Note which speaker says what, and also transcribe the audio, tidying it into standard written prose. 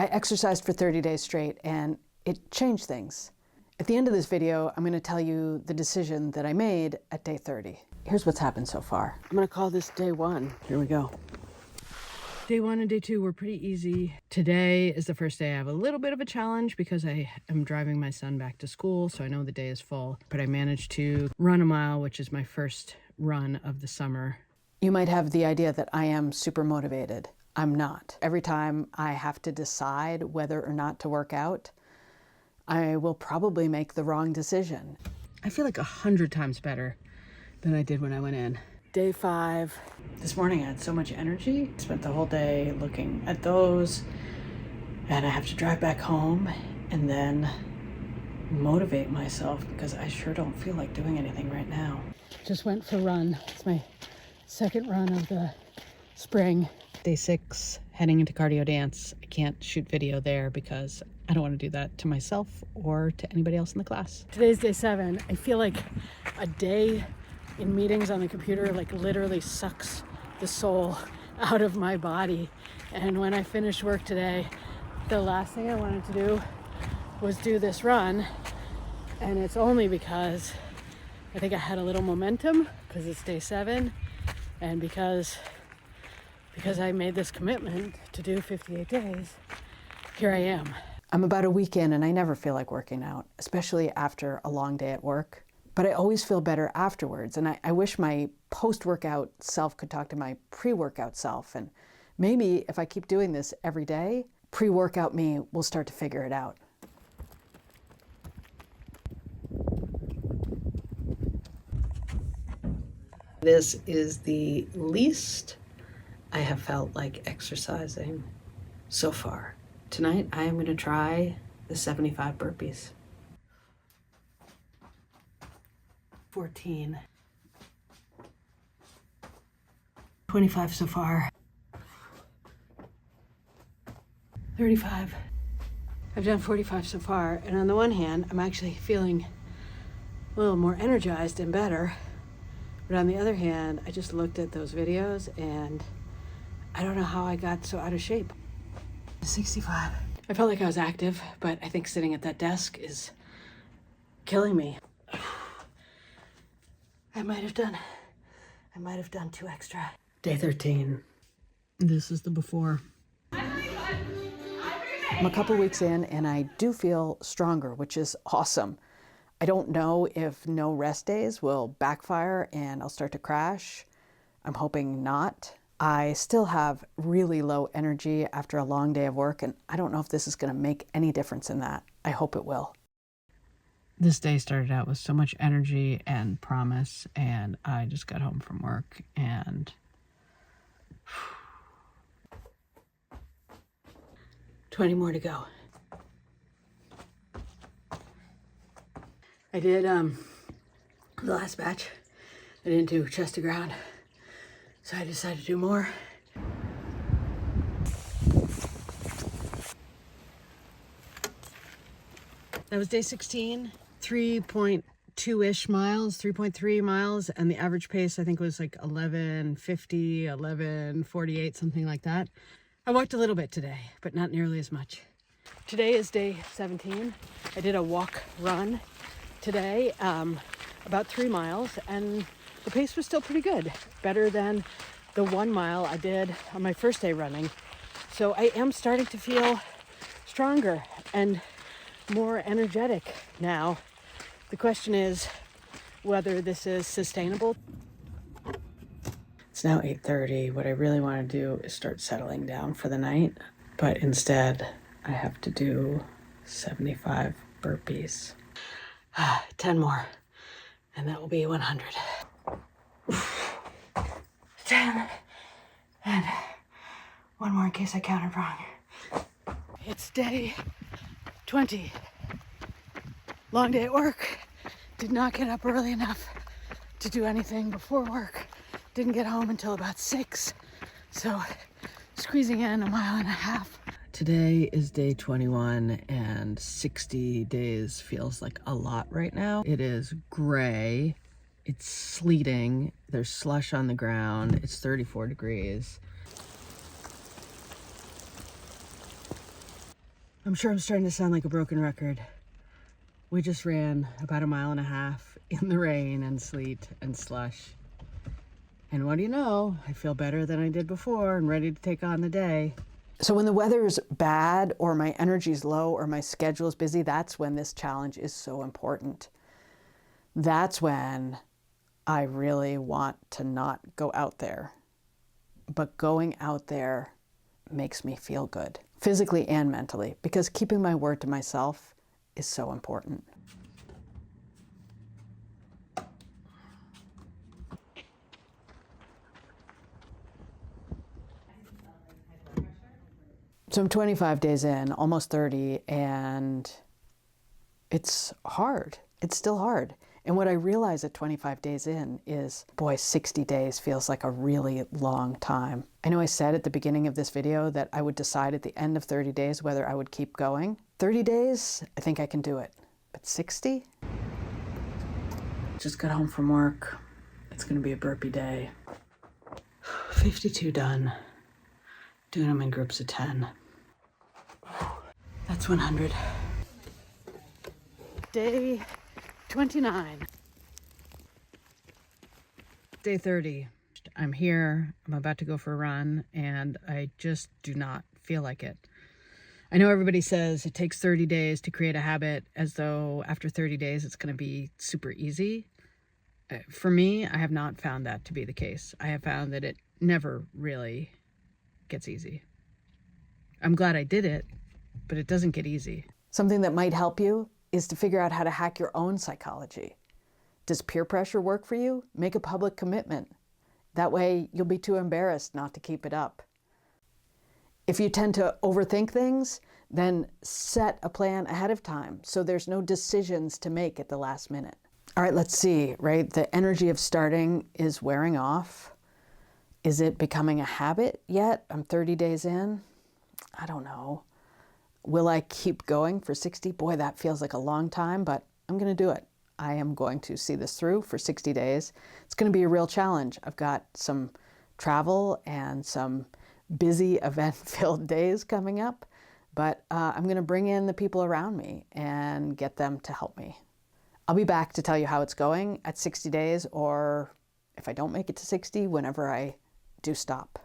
Speaker 1: I exercised for 30 days straight and it changed things. At the end of this video, I'm going to tell you the decision that I made at day 30. Here's what's happened so far. I'm going to call this day 1. Here we go. Day 1 and day 2 were pretty easy. Today is the first day I have a little bit of a challenge because I am driving my son back to school, so I know the day is full. But I managed to run a mile, which is my first run of the summer. You might have the idea that I am super motivated. I'm not. Every time I have to decide whether or not to work out, I will probably make the wrong decision. I feel like 100 times better than I did when I went in. Day 5. This morning I had so much energy. Spent the whole day looking at those, and I have to drive back home and then motivate myself because I sure don't feel like doing anything right now. Just went for a run. It's my second run of the spring. Day 6, heading into cardio dance. I can't shoot video there because I don't want to do that to myself or to anybody else in the class. Today's day 7. I feel like a day in meetings on the computer like literally sucks the soul out of my body. And when I finished work today, the last thing I wanted to do was do this run. And it's only because I think I had a little momentum because it's day 7 and because I made this commitment to do 58 days, here I am. I'm about a week in and I never feel like working out, especially after a long day at work. But I always feel better afterwards, and I wish my post-workout self could talk to my pre-workout self, and maybe if I keep doing this every day, pre-workout me will start to figure it out. This is the least I have felt like exercising so far. Tonight I am going to try the 75 burpees. 14. 25 so far. 35. I've done 45 so far, and on the one hand, I'm actually feeling a little more energized and better. But on the other hand, I just looked at those videos and I don't know how I got so out of shape. 65. I felt like I was active, but I think sitting at that desk is killing me. I might have done 2 extra. Day 13. This is the before. I'm a couple weeks in and I do feel stronger, which is awesome. I don't know if no rest days will backfire and I'll start to crash. I'm hoping not. I still have really low energy after a long day of work, and I don't know if this is going to make any difference in that. I hope it will. This day started out with so much energy and promise, and I just got home from work and 20 more to go. I did the last batch. I didn't do chest to ground, so I decided to do more. That was day 16, 3.2-ish miles, 3.3 miles, and the average pace I think was like 11:50, 11:48, something like that. I walked a little bit today, but not nearly as much. Today is day 17. I did a walk run today, about 3 miles, and the pace was still pretty good, better than the 1 mile I did on my first day running. So I am starting to feel stronger and more energetic now. The question is whether this is sustainable. It's now 8:30. What I really want to do is start settling down for the night, but instead I have to do 75 burpees. 10 more, and that will be 100. 10, and 1 more in case I counted wrong. It's day 20. Long day at work. Did not get up early enough to do anything before work. Didn't get home until about 6. So squeezing in 1.5 miles. Today is day 21 and 60 days feels like a lot right now. It is gray. It's sleeting. There's slush on the ground. It's 34 degrees. I'm sure I'm starting to sound like a broken record. We just ran about 1.5 miles in the rain and sleet and slush. And what do you know? I feel better than I did before and ready to take on the day. So when the weather is bad or my energy is low or my schedule is busy, that's when this challenge is so important. That's when I really want to not go out there. But going out there makes me feel good, physically and mentally, because keeping my word to myself is so important. So I'm 25 days in, almost 30, and it's hard. It's still hard. And what I realize at 25 days in is, boy, 60 days feels like a really long time. I know I said at the beginning of this video that I would decide at the end of 30 days whether I would keep going. 30 days, I think I can do it. But 60? Just got home from work. It's gonna be a burpee day. 52 done. Doing them in groups of 10. That's 100. Day 29. Day 30. I'm here, I'm about to go for a run, and I just do not feel like it. I know everybody says it takes 30 days to create a habit, as though after 30 days it's going to be super easy. For me, I have not found that to be the case. I have found that it never really gets easy. I'm glad I did it, but it doesn't get easy. Something that might help you is to figure out how to hack your own psychology. Does peer pressure work for you? Make a public commitment. That way you'll be too embarrassed not to keep it up. If you tend to overthink things, then set a plan ahead of time so there's no decisions to make at the last minute. All right, let's see, right? The energy of starting is wearing off. Is it becoming a habit yet? I'm 30 days in. I don't know. Will I keep going for 60? Boy, that feels like a long time, but I'm going to do it. I am going to see this through for 60 days. It's going to be a real challenge. I've got some travel and some busy event-filled days coming up, but I'm going to bring in the people around me and get them to help me. I'll be back to tell you how it's going at 60 days, or if I don't make it to 60, whenever I do stop.